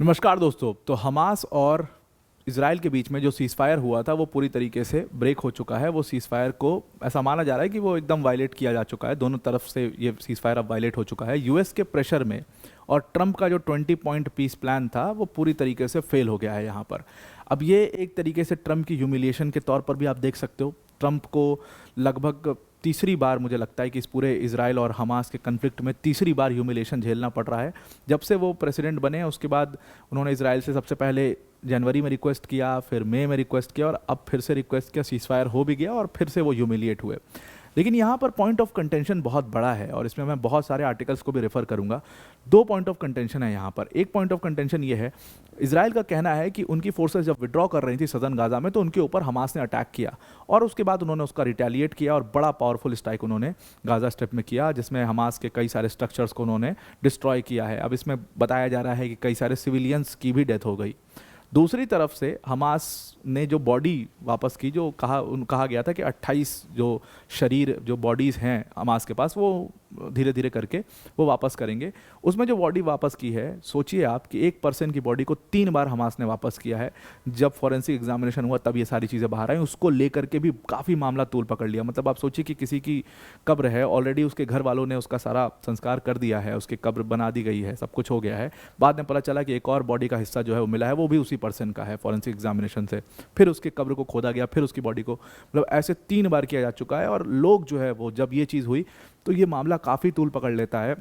नमस्कार दोस्तों। तो हमास और इसराइल के बीच में जो सीज़फायर हुआ था वो पूरी तरीके से ब्रेक हो चुका है। वो सीज़फायर को ऐसा माना जा रहा है कि वो एकदम वायलेट किया जा चुका है। दोनों तरफ से ये सीज़फायर अब वायलेट हो चुका है यूएस के प्रेशर में। और ट्रंप का जो 20 पॉइंट पीस प्लान था वो पूरी तरीके से फेल हो गया है यहाँ पर। अब ये एक तरीके से ट्रंप की ह्यूमिलिएशन के तौर पर भी आप देख सकते हो। ट्रंप को लगभग तीसरी बार मुझे लगता है कि इस पूरे इसराइल और हमास के कन्फ्लिक्ट में तीसरी बार ह्यूमिलेशन झेलना पड़ रहा है। जब से वो प्रेसिडेंट बने उसके बाद उन्होंने इसराइल से सबसे पहले जनवरी में रिक्वेस्ट किया, फिर मई में रिक्वेस्ट किया और अब फिर से रिक्वेस्ट किया। सीज़फायर हो भी गया और फिर से वो ह्यूमिलिएट हुए। लेकिन यहाँ पर पॉइंट ऑफ कंटेंशन बहुत बड़ा है और इसमें मैं बहुत सारे आर्टिकल्स को भी रेफर करूंगा। दो पॉइंट ऑफ कंटेंशन है यहाँ पर। एक पॉइंट ऑफ कंटेंशन ये है, इसराइल का कहना है कि उनकी फोर्सेस जब विड्रॉ कर रही थी सदर्न गाजा में तो उनके ऊपर हमास ने अटैक किया और उसके बाद उन्होंने उसका रिटेलिएट किया और बड़ा पावरफुल स्ट्राइक उन्होंने गाजा स्ट्रिप में किया, जिसमें हमास के कई सारे स्ट्रक्चर्स को उन्होंने डिस्ट्रॉय किया है। अब इसमें बताया जा रहा है कि कई सारे सिविलियंस की भी डेथ हो गई। दूसरी तरफ से हमास ने जो बॉडी वापस की, जो कहा गया था कि 28 जो शरीर जो बॉडीज़ हैं हमास के पास वो धीरे धीरे करके वो वापस करेंगे। उसमें जो बॉडी वापस की है, सोचिए आप कि एक पर्सन की बॉडी को 3 बार हमास ने वापस किया है। जब फॉरेंसिक एग्जामिनेशन हुआ तब ये सारी चीज़ें बाहर आई। उसको लेकर के भी काफ़ी मामला तूल पकड़ लिया। मतलब आप सोचिए कि किसी की कब्र है, ऑलरेडी उसके घर वालों ने उसका सारा संस्कार कर दिया है, उसकी कब्र बना दी गई है, सब कुछ हो गया है। बाद में पता चला कि एक और बॉडी का हिस्सा जो है वो मिला है, वो भी उसी पर्सन का है फॉरेंसिक एग्जामिनेशन से। फिर उसके कब्र को खोदा गया, फिर उसकी बॉडी को, मतलब ऐसे 3 बार किया जा चुका है। और लोग जो है वो जब ये चीज़ हुई तो ये मामला काफ़ी तूल पकड़ लेता है।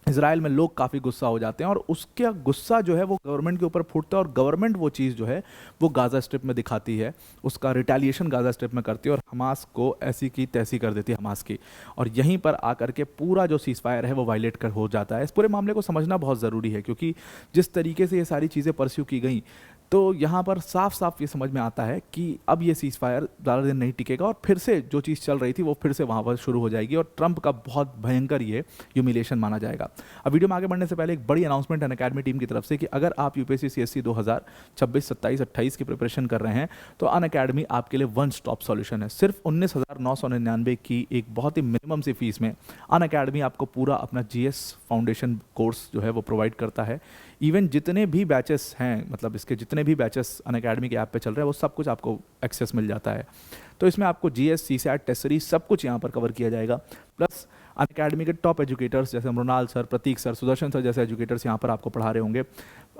इसराइल में लोग काफ़ी गुस्सा हो जाते हैं और उसका गुस्सा जो है वो गवर्नमेंट के ऊपर फूटता है और गवर्नमेंट वो चीज़ जो है वो गाज़ा स्ट्रिप में दिखाती है, उसका रिटेलिएशन गाज़ा स्ट्रिप में करती है और हमास को ऐसी की तैसी कर देती है हमास की। और यहीं पर आकर के पूरा जो सीज़फायर है वो वायलेट कर हो जाता है। इस पूरे मामले को समझना बहुत ज़रूरी है क्योंकि जिस तरीके से ये सारी चीज़ें परस्यू की गई तो यहाँ पर साफ साफ ये समझ में आता है कि अब ये सीज़फायर ज़्यादा दिन नहीं टिकेगा और फिर से जो चीज़ चल रही थी वो फिर से वहाँ पर शुरू हो जाएगी और ट्रंप का बहुत भयंकर ये ह्यूमिलेशन माना जाएगा। अब वीडियो में आगे बढ़ने से पहले एक बड़ी अनाउंसमेंट है अनअकैडमी टीम की तरफ से कि अगर आप यूपीएससी सीएससी 2026, 27, 28 की प्रिपरेशन कर रहे हैं तो अनअकैडमी आपके लिए वन स्टॉप सॉल्यूशन है। सिर्फ 19,999 की एक बहुत ही मिनिमम सी फीस में अनअकैडमी आपको पूरा अपना जीएस फाउंडेशन कोर्स जो है वो प्रोवाइड करता है। इवन जितने भी बैचेस हैं, मतलब इसके जितने भी बैचेस अनअकैडमी के ऐप पे चल रहे हैं वो सब कुछ आपको एक्सेस मिल जाता है। तो इसमें आपको जीएस, सीसैट, टेस्ट सीरीज सब कुछ यहाँ पर कवर किया जाएगा। प्लस अनअकैडमी के टॉप एजुकेटर्स जैसे मृणाल सर, प्रतीक सर, सुदर्शन सर जैसे एजुकेटर्स यहाँ पर आपको पढ़ा रहे होंगे।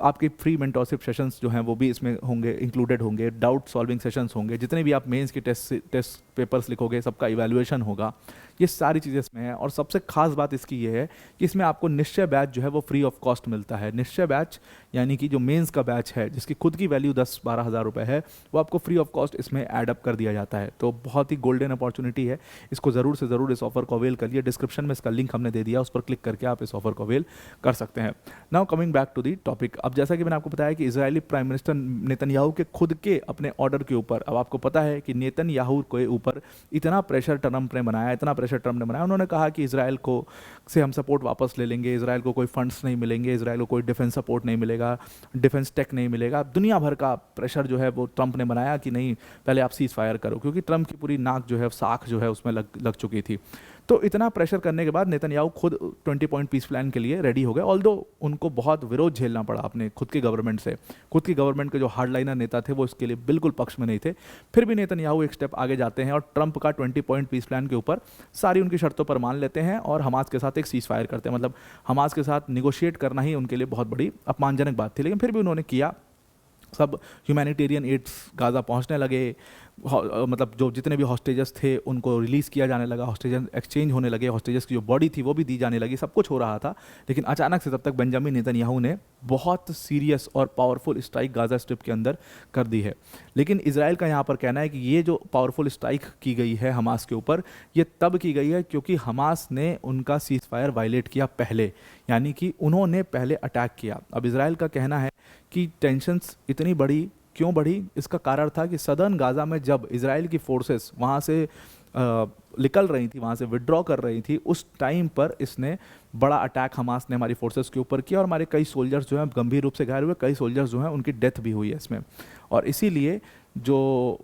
आपकी फ्री मेंटोरशिप सेशंस जो हैं वो भी इसमें होंगे, इंक्लूडेड होंगे। डाउट सॉल्विंग सेशंस होंगे। जितने भी आप मेंस की टेस्ट पेपर्स लिखोगे सबका इवैल्यूएशन होगा। ये सारी चीज़ें इसमें हैं और सबसे खास बात इसकी ये है कि इसमें आपको निश्चय बैच जो है वो फ्री ऑफ कॉस्ट मिलता है। निश्चय बैच यानी कि जो मेंस का बैच है जिसकी खुद की वैल्यू 10-12 हज़ार रुपये है वो आपको फ्री ऑफ कॉस्ट इसमें ऐड अप कर दिया जाता है। तो बहुत ही गोल्डन अपॉर्चुनिटी है, इसको ज़रूर से ज़रूर इस ऑफर को अवेल करिए। डिस्क्रिप्शन में इसका लिंक हमने दे दिया, उस पर क्लिक करके आप इस ऑफर को अवेल कर सकते हैं। Now coming back to the topic. अब जैसा कि मैंने आपको बताया कि इजरायली प्राइम मिनिस्टर नेतन्याहू के खुद के अपने ऑर्डर के ऊपर, अब आपको पता है कि नेतन्याहू के ऊपर इतना प्रेशर ट्रंप ने बनाया, इतना प्रेशर ट्रंप ने बनाया। उन्होंने कहा कि इसराइल को से हम सपोर्ट वापस ले लेंगे, इसराइल को कोई फंड्स नहीं मिलेंगे, इसराइल को कोई डिफेंस सपोर्ट नहीं मिलेगा, डिफेंस टेक नहीं मिलेगा। दुनिया भर का प्रेशर जो है वो ट्रंप ने बनाया कि नहीं पहले आप सीज फायर करो, क्योंकि ट्रंप की पूरी नाक जो है साख जो है उसमें लग चुकी थी। तो इतना प्रेशर करने के बाद नेतन्याहू खुद 20 पॉइंट पीस प्लान के लिए रेडी हो गए। ऑल्दो उनको बहुत विरोध झेलना पड़ा अपने खुद की गवर्नमेंट से। खुद की गवर्नमेंट के जो हार्डलाइनर नेता थे वो इसके लिए बिल्कुल पक्ष में नहीं थे। फिर भी नेतन्याहू एक स्टेप आगे जाते हैं और ट्रंप का 20 पॉइंट पीस प्लान के ऊपर सारी उनकी शर्तों पर मान लेते हैं और हमास के साथ एक सीज फायर करते हैं। मतलब हमास के साथ निगोशिएट करना ही उनके लिए बहुत बड़ी अपमानजनक बात थी, लेकिन फिर भी उन्होंने किया। सब ह्यूमैनिटेरियन एड्स गाज़ा पहुंचने लगे। मतलब जो जितने भी हॉस्टेजेस थे उनको रिलीज़ किया जाने लगा, हॉस्टेजेस एक्सचेंज होने लगे, हॉस्टेजेस की जो बॉडी थी वो भी दी जाने लगी, सब कुछ हो रहा था। लेकिन अचानक से तब तक बेंजामिन नेतन्याहू ने बहुत सीरियस और पावरफुल स्ट्राइक गाज़ा स्ट्रिप के अंदर कर दी है। लेकिन इसराइल का यहाँ पर कहना है कि ये जो पावरफुल स्ट्राइक की गई है हमास के ऊपर, ये तब की गई है क्योंकि हमास ने उनका सीज फायर वायलेट किया पहले, यानी कि उन्होंने पहले अटैक किया। अब इसराइल का कहना है कि टेंशन्स इतनी बड़ी क्यों बढ़ी, इसका कारण था कि सदर्न गाज़ा में जब इजराइल की फोर्सेस वहाँ से निकल रही थी, वहाँ से विड्रॉ कर रही थी, उस टाइम पर इसने बड़ा अटैक हमास ने हमारी फोर्सेस के ऊपर किया और हमारे कई सोल्जर्स जो हैं गंभीर रूप से घायल हुए, कई सोल्जर्स जो हैं उनकी डेथ भी हुई है इसमें। और इसीलिए जो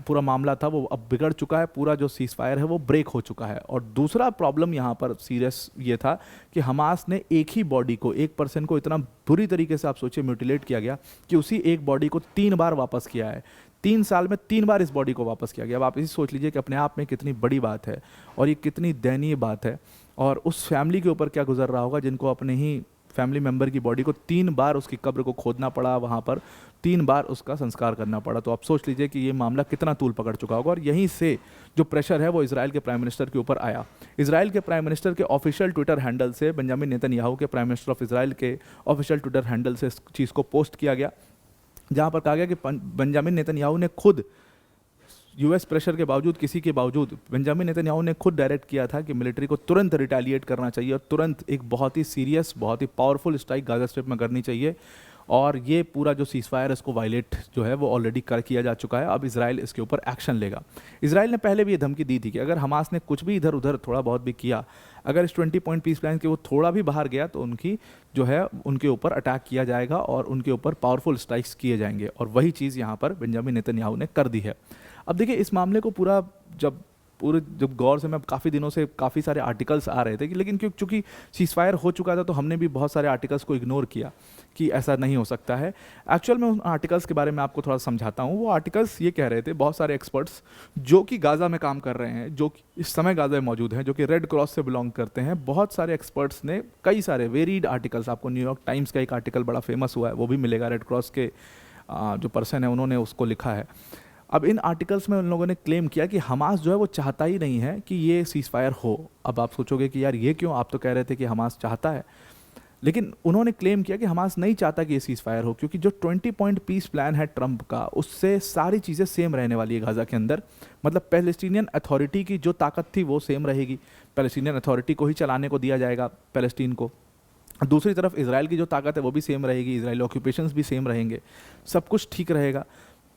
पूरा मामला था वो अब बिगड़ चुका है, पूरा जो सीज फायर है वो ब्रेक हो चुका है। और दूसरा प्रॉब्लम यहाँ पर सीरियस ये था कि हमास ने एक ही बॉडी को, एक पर्सन को इतना बुरी तरीके से आप सोचिए म्यूटिलेट किया गया कि उसी एक बॉडी को 3 बार वापस किया है। 3 साल में 3 बार इस बॉडी को वापस किया गया। अब आप इसी सोच लीजिए कि अपने आप में कितनी बड़ी बात है और ये कितनी दयनीय बात है, और उस फैमिली के ऊपर क्या गुजर रहा होगा जिनको अपने ही फैमिली मेंबर की बॉडी को 3 बार उसकी कब्र को खोदना पड़ा, वहाँ पर 3 बार उसका संस्कार करना पड़ा। तो आप सोच लीजिए कि ये मामला कितना तूल पकड़ चुका होगा। और यहीं से जो प्रेशर है वो इजराइल के प्राइम मिनिस्टर के ऊपर आया। इजराइल के प्राइम मिनिस्टर के ऑफिशियल ट्विटर हैंडल से, बेंजामिन नेतन्याहू के प्राइम मिनिस्टर ऑफ इजराइल के ऑफिशियल ट्विटर हैंडल से इस चीज़ को पोस्ट किया गया, जहाँ पर कहा गया कि बेंजामिन नेतन्याहू ने खुद यूएस प्रेशर के बावजूद, किसी के बावजूद, बेंजामिन नेतन्याहू ने खुद डायरेक्ट किया था कि मिलिट्री को तुरंत रिटेलिएट करना चाहिए और तुरंत एक बहुत ही सीरियस, बहुत ही पावरफुल स्ट्राइक गाजा स्ट्रिप में करनी चाहिए। और ये पूरा जो सीज़फायर इसको वायलेट जो है वो ऑलरेडी कर किया जा चुका है। अब इसराइल इसके ऊपर एक्शन लेगा। इसराइल ने पहले भी ये धमकी दी थी कि अगर हमास ने कुछ भी इधर उधर थोड़ा बहुत भी किया, अगर इस 20 पॉइंट पीस प्लान के वो थोड़ा भी बाहर गया तो उनकी जो है उनके ऊपर अटैक किया जाएगा और उनके ऊपर पावरफुल स्ट्राइक्स किए जाएंगे। और वही चीज़ यहाँ पर बेंजामिन नेतन्याहू ने कर दी है। अब देखिए इस मामले को जब गौर से, मैं काफ़ी दिनों से काफ़ी सारे आर्टिकल्स आ रहे थे लेकिन चूंकि सीज़फायर हो चुका था तो हमने भी बहुत सारे आर्टिकल्स को इग्नोर किया कि ऐसा नहीं हो सकता है। एक्चुअल में उन आर्टिकल्स के बारे में आपको थोड़ा समझाता हूँ। वो आर्टिकल्स ये कह रहे थे, बहुत सारे एक्सपर्ट्स जो कि गाज़ा में काम कर रहे हैं, जो कि इस समय गाज़ा में मौजूद हैं, जो कि रेड क्रॉस से बिलोंग करते हैं, बहुत सारे एक्सपर्ट्स ने कई सारे वेरीड आर्टिकल्स, आपको न्यूयॉर्क टाइम्स का एक आर्टिकल बड़ा फेमस हुआ है, वो भी मिलेगा, रेड क्रॉस के जो पर्सन है उन्होंने उसको लिखा है। अब इन आर्टिकल्स में उन लोगों ने क्लेम किया कि हमास जो है वो चाहता ही नहीं है कि ये सीज़फायर हो। अब आप सोचोगे कि यार ये क्यों, आप तो कह रहे थे कि हमास चाहता है, लेकिन उन्होंने क्लेम किया कि हमास नहीं चाहता कि ये सीज़फायर हो, क्योंकि जो 20 पॉइंट पीस प्लान है ट्रंप का, उससे सारी चीज़ें सेम रहने वाली है गाज़ा के अंदर। मतलब पैलेस्टीनियन अथॉरिटी की जो ताकत थी वो सेम रहेगी, पैलेस्टीनियन अथॉरिटी को ही चलाने को दिया जाएगा पैलेस्टीन को। दूसरी तरफ इजराइल की जो ताकत है वो भी सेम रहेगी, इजराइल ऑक्यूपेशंस भी सेम रहेंगे, सब कुछ ठीक रहेगा।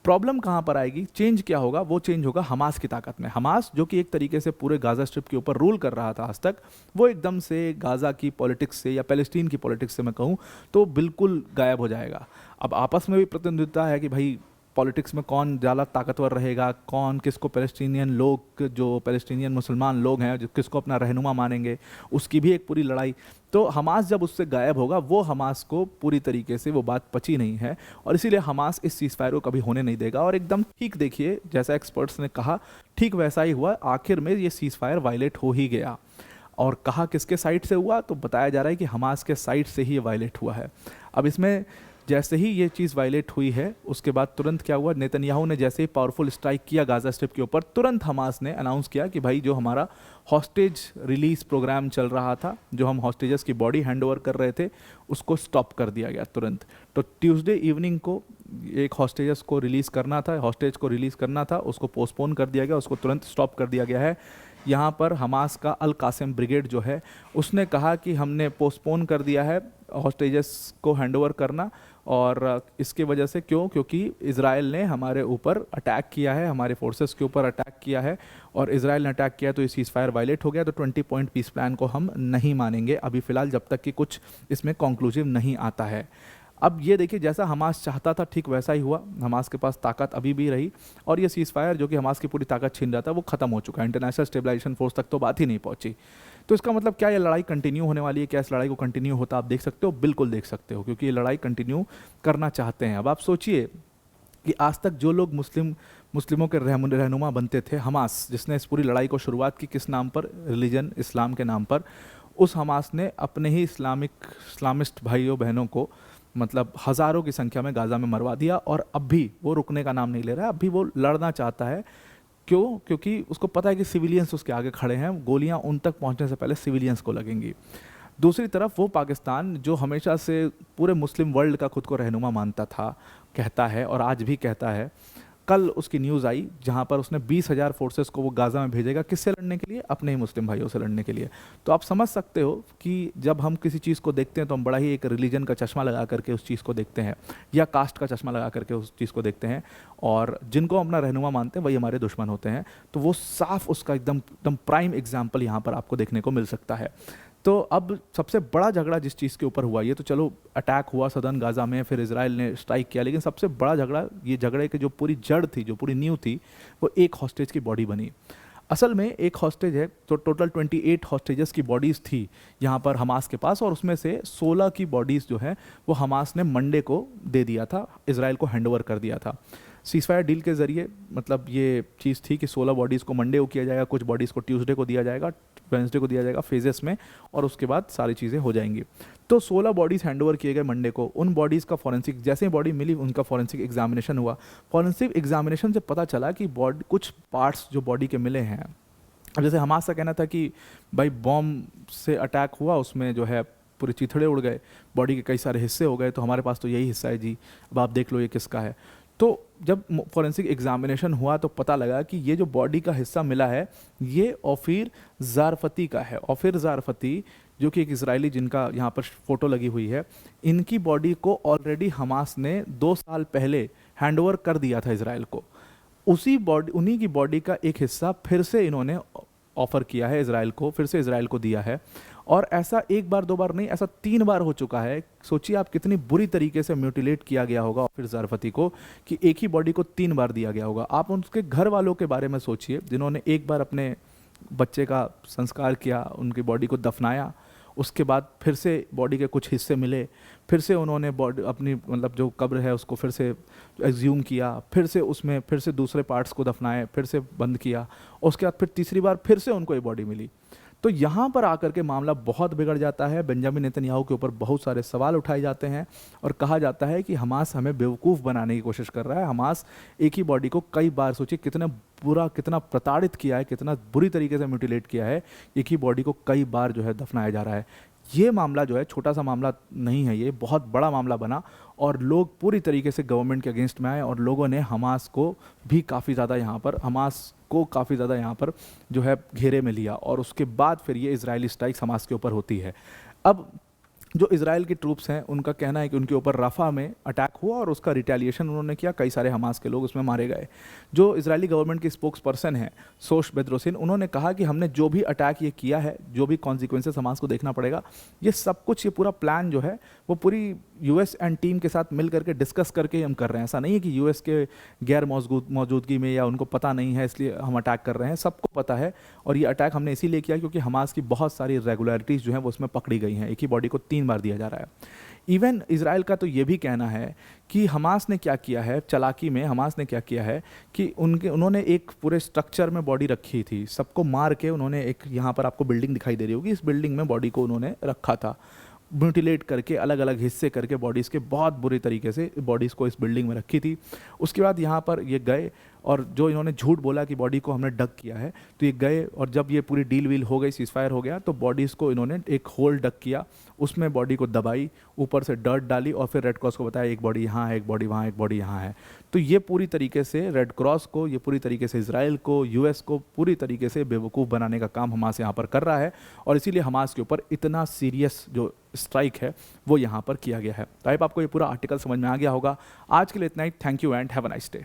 प्रॉब्लम कहाँ पर आएगी, चेंज क्या होगा, वो चेंज होगा हमास की ताकत में। हमास जो कि एक तरीके से पूरे गाज़ा स्ट्रिप के ऊपर रूल कर रहा था आज तक, वो एकदम से गाज़ा की पॉलिटिक्स से या पैलेस्टीन की पॉलिटिक्स से मैं कहूँ तो बिल्कुल गायब हो जाएगा। अब आपस में भी प्रतिद्वंद्विता है कि भाई पॉलिटिक्स में कौन ज़्यादा ताकतवर रहेगा, कौन किसको, पैलेस्टीनियन लोग, जो पैलेस्टीनियन मुसलमान लोग हैं जो किसको अपना रहनुमा मानेंगे, उसकी भी एक पूरी लड़ाई। तो हमास जब उससे गायब होगा, वो हमास को पूरी तरीके से वो बात पची नहीं है और इसीलिए हमास इस सीज़फायर को कभी होने नहीं देगा। और एकदम ठीक देखिए, जैसा एक्सपर्ट्स ने कहा ठीक वैसा ही हुआ। आखिर में ये सीज़फायर वायलेट हो ही गया। और कहा किसके साइड से हुआ, तो बताया जा रहा है कि हमास के साइड से ही ये वायलेट हुआ है। अब इसमें जैसे ही ये चीज़ वायलेट हुई है, उसके बाद तुरंत क्या हुआ, नेतन्याहू ने जैसे ही पावरफुल स्ट्राइक किया गाज़ा स्ट्रिप के ऊपर, तुरंत हमास ने अनाउंस किया कि भाई जो हमारा हॉस्टेज रिलीज़ प्रोग्राम चल रहा था, जो हम हॉस्टेजेस की बॉडी हैंड ओवर कर रहे थे, उसको स्टॉप कर दिया गया तुरंत। तो ट्यूसडे इवनिंग को एक हॉस्टेज को रिलीज़ करना था, उसको पोस्टपोन कर दिया गया, उसको तुरंत स्टॉप कर दिया गया है। यहाँ पर हमास का अल कासिम ब्रिगेड जो है उसने कहा कि हमने पोस्टपोन कर दिया है हॉस्टेजेस को हैंडओवर करना, और इसके वजह से क्योंकि इज़राइल ने हमारे ऊपर अटैक किया है, हमारे फोर्सेस के ऊपर अटैक किया है, और इज़राइल ने अटैक किया तो ये सीज़फायर वायलेट हो गया। तो 20 पॉइंट पीस प्लान को हम नहीं मानेंगे अभी फ़िलहाल, जब तक कि कुछ इसमें कंक्लूसिव नहीं आता है। अब ये देखिए, जैसा हमास चाहता था ठीक वैसा ही हुआ। हमास के पास ताकत अभी भी रही और ये सीज़फायर जो कि हमास की पूरी ताकत छीन रहा था वो ख़त्म हो चुका है। इंटरनेशनल स्टेबलाइजेशन फोर्स तक तो बात ही नहीं पहुंची। तो इसका मतलब क्या, ये लड़ाई कंटिन्यू होने वाली है? क्या इस लड़ाई को कंटिन्यू होता आप देख सकते हो? बिल्कुल देख सकते हो, क्योंकि ये लड़ाई कंटिन्यू करना चाहते हैं। अब आप सोचिए कि आज तक जो लोग मुस्लिमों के रहनुमा बनते थे, हमास जिसने इस पूरी लड़ाई को शुरुआत की, किस नाम पर, रिलीजन इस्लाम के नाम पर, उस हमास ने अपने ही इस्लामिस्ट भाइयों बहनों को मतलब हज़ारों की संख्या में गाज़ा में मरवा दिया, और अब भी वो रुकने का नाम नहीं ले रहा है। अब भी वो लड़ना चाहता है। क्यों? क्योंकि उसको पता है कि सिविलियंस उसके आगे खड़े हैं, गोलियां उन तक पहुंचने से पहले सिविलियंस को लगेंगी। दूसरी तरफ वो पाकिस्तान जो हमेशा से पूरे मुस्लिम वर्ल्ड का खुद को रहनुमा मानता था, कहता है और आज भी कहता है, कल उसकी न्यूज़ आई जहां पर उसने 20,000 फोर्सेस को वो गाज़ा में भेजेगा। किससे लड़ने के लिए? अपने ही मुस्लिम भाइयों से लड़ने के लिए। तो आप समझ सकते हो कि जब हम किसी चीज़ को देखते हैं तो हम बड़ा ही एक रिलीजन का चश्मा लगा करके उस चीज़ को देखते हैं, या कास्ट का चश्मा लगा करके उस चीज़ को देखते हैं, और जिनको अपना रहनुमा मानते हैं वही हमारे दुश्मन होते हैं। तो वो साफ उसका एकदम प्राइम एग्जाम्पल यहाँ पर आपको देखने को मिल सकता है। तो अब सबसे बड़ा झगड़ा जिस चीज़ के ऊपर हुआ, ये तो चलो अटैक हुआ सदर्न गाज़ा में, फिर इसराइल ने स्ट्राइक किया, लेकिन सबसे बड़ा झगड़ा, ये झगड़े की जो पूरी जड़ थी, जो पूरी नींव थी, वो एक हॉस्टेज की बॉडी बनी। असल में एक हॉस्टेज है, तो टोटल 28 हॉस्टेजेस की बॉडीज़ थी यहाँ पर हमास के पास, और उसमें से 16 की बॉडीज़ जो है वो हमास ने मंडे को दे दिया था, इसराइल को हैंडओवर कर दिया था सीज़फायर डील के ज़रिए। मतलब ये चीज़ थी कि 16 बॉडीज़ को मंडे को किया जाएगा, कुछ बॉडीज़ को ट्यूसडे को दिया जाएगा, वेंसडे को दिया जाएगा फेजेस में, और उसके बाद सारी चीज़ें हो जाएंगी। तो 16 बॉडीज़ हैंडओवर किए गए मंडे को। उन बॉडीज़ का फॉरेंसिक, जैसे ही बॉडी मिली उनका फॉरेंसिक एग्जामिनेशन हुआ। फॉरेंसिक एग्जामिनेशन से पता चला कि बॉडी, कुछ पार्ट्स जो बॉडी के मिले हैं, अब जैसे हमास का कहना था कि भाई बॉम्ब से अटैक हुआ, उसमें जो है पूरे चिथड़े उड़ गए, बॉडी के कई सारे हिस्से हो गए, तो हमारे पास तो यही हिस्सा है जी, अब आप देख लो ये किसका है। तो जब फॉरेंसिक एग्जामिनेशन हुआ तो पता लगा कि ये जो बॉडी का हिस्सा मिला है ये ओफिर ज़ारफ़ती का है। ओफिर ज़ारफ़ती जो कि एक इजरायली, जिनका यहाँ पर फ़ोटो लगी हुई है, इनकी बॉडी को ऑलरेडी हमास ने 2 साल पहले हैंडओवर कर दिया था इसराइल को। उन्हीं की बॉडी का एक हिस्सा फिर से इन्होंने ऑफ़र किया है इसराइल को, फिर से इसराइल को दिया है। और ऐसा एक बार दो बार नहीं, ऐसा 3 बार हो चुका है। सोचिए आप कितनी बुरी तरीके से म्यूटिलेट किया गया होगा फिर ज़ारफ़ती को, कि एक ही बॉडी को 3 बार दिया गया होगा। आप उनके घर वालों के बारे में सोचिए, जिन्होंने एक बार अपने बच्चे का संस्कार किया, उनकी बॉडी को दफनाया, उसके बाद फिर से बॉडी के कुछ हिस्से मिले, फिर से उन्होंने बॉडी अपनी, मतलब जो कब्र है उसको फिर से एग्ज्यूम किया, फिर से उसमें फिर से दूसरे पार्ट्स को दफनाए, फिर से बंद किया, उसके बाद फिर तीसरी बार फिर से उनको ये बॉडी मिली। तो यहाँ पर आकर के मामला बहुत बिगड़ जाता है। बेंजामिन नेतन्याहू के ऊपर बहुत सारे सवाल उठाए जाते हैं और कहा जाता है कि हमास हमें बेवकूफ़ बनाने की कोशिश कर रहा है। हमास एक ही बॉडी को कई बार, सोचिए कितना बुरा, कितना प्रताड़ित किया है, कितना बुरी तरीके से म्यूटिलेट किया है, एक ही बॉडी को कई बार जो है दफनाया जा रहा है। ये मामला जो है छोटा सा मामला नहीं है, ये बहुत बड़ा मामला बना और लोग पूरी तरीके से गवर्नमेंट के अगेंस्ट में आए और लोगों ने हमास को भी काफ़ी ज़्यादा यहाँ पर, हमास को काफ़ी ज़्यादा यहाँ पर जो है घेरे में लिया और उसके बाद फिर ये इजरायली स्ट्राइक्स हमास के ऊपर होती है। अब जो इजराइल के ट्रूप्स हैं उनका कहना है कि उनके ऊपर रफ़ा में अटैक हुआ और उसका रिटेलिएशन उन्होंने किया, कई सारे हमास के लोग उसमें मारे गए। जो इजरायली गवर्नमेंट के स्पोक्स पर्सन हैं सोश बेद्रोसिन, उन्होंने कहा कि हमने जो भी अटैक ये किया है, जो भी कॉन्सिक्वेंसेस हमास को देखना पड़ेगा, ये सब कुछ, ये पूरा प्लान जो है वो पूरी यूएस एंड टीम के साथ मिल करके डिस्कस करके हम कर रहे हैं। ऐसा नहीं है कि यूएस के गैर मौजूदगी में या उनको पता नहीं है इसलिए हम अटैक कर रहे हैं, सबको पता है। और ये अटैक हमने इसीलिए किया क्योंकि हमास की बहुत सारी रेगुलरिटीज़ जो हैं वो उसमें पकड़ी गई हैं। एक ही बॉडी को 3 बार दिया जा रहा है। इवन इजराइल का तो ये भी कहना है कि हमास ने क्या किया है, चालाकी में हमास ने क्या किया है कि उन्होंने एक पूरे स्ट्रक्चर में बॉडी रखी थी, सबको मार के उन्होंने एक, यहाँ पर आपको बिल्डिंग दिखाई दे रही होगी, इस बिल्डिंग में बॉडी को उन्होंने रखा था, म्यूटिलेट करके अलग अलग हिस्से करके बॉडीज़ के बहुत बुरी तरीके से बॉडीज़ को इस बिल्डिंग में रखी थी। उसके बाद यहाँ पर ये गए और जो इन्होंने झूठ बोला कि बॉडी को हमने डग किया है, तो ये गए और जब ये पूरी डील वील हो गई, सीज़फायर हो गया, तो बॉडीज़ को इन्होंने एक होल डग किया, उसमें बॉडी को दबाई, ऊपर से डर्ट डाली और फिर रेड क्रॉस को बताया एक बॉडी यहाँ है, एक बॉडी वहाँ, एक बॉडी यहाँ है। तो ये पूरी तरीके से रेड क्रॉस को, ये पूरी तरीके से इजराइल को, यूएस को पूरी तरीके से बेवकूफ़ बनाने का काम हमास यहाँ पर कर रहा है और इसीलिए हमास के ऊपर इतना सीरियस जो स्ट्राइक है वो यहाँ पर किया गया है। तो आई आपको ये पूरा आर्टिकल समझ में आ गया होगा। आज के लिए इतना ही। Thank you and have a nice day.